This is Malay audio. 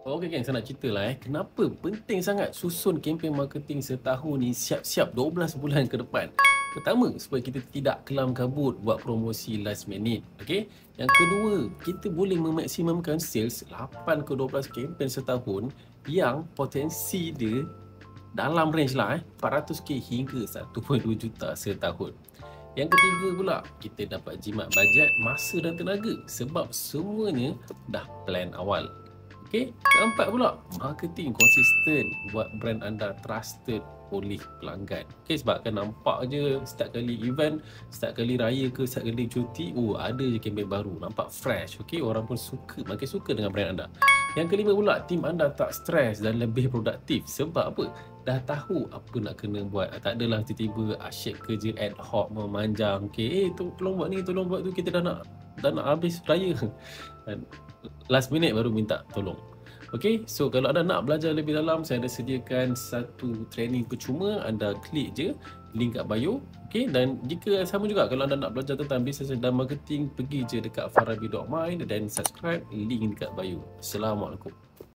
Okey geng, saya nak cerita lah kenapa penting sangat susun kempen marketing setahun ni siap-siap 12 bulan ke depan. Pertama, supaya kita tidak kelam kabut buat promosi last minute. Okey. Yang kedua, kita boleh memaksimumkan sales 8 ke 12 kempen setahun yang potensi dia dalam range lah 400k hingga 1.2 juta setahun. Yang ketiga pula, kita dapat jimat bajet, masa dan tenaga sebab semuanya dah plan awal. Okey, keempat pula, marketing konsisten buat brand anda trusted oleh pelanggan. Okey, sebab kan nampak je setiap kali event, setiap kali raya ke, setiap kali cuti, ada je kempen baru, nampak fresh. Okey, orang pun suka, makin suka dengan brand anda. Yang kelima pula, tim anda tak stres dan lebih produktif. Sebab apa? Dah tahu apa nak kena buat. Tak adalah tiba-tiba asyik kerja ad hoc memanjang. Okey, tolong buat ni, tolong buat tu, kita dah nak habis raya. Dan last minute baru minta tolong. Okey, so kalau anda nak belajar lebih dalam, saya ada sediakan satu training percuma. Anda klik je link kat bio. Okey, dan jika sama juga kalau anda nak belajar tentang bisnes dan marketing, pergi je dekat farabi.my dan subscribe, link dekat bio. Assalamualaikum.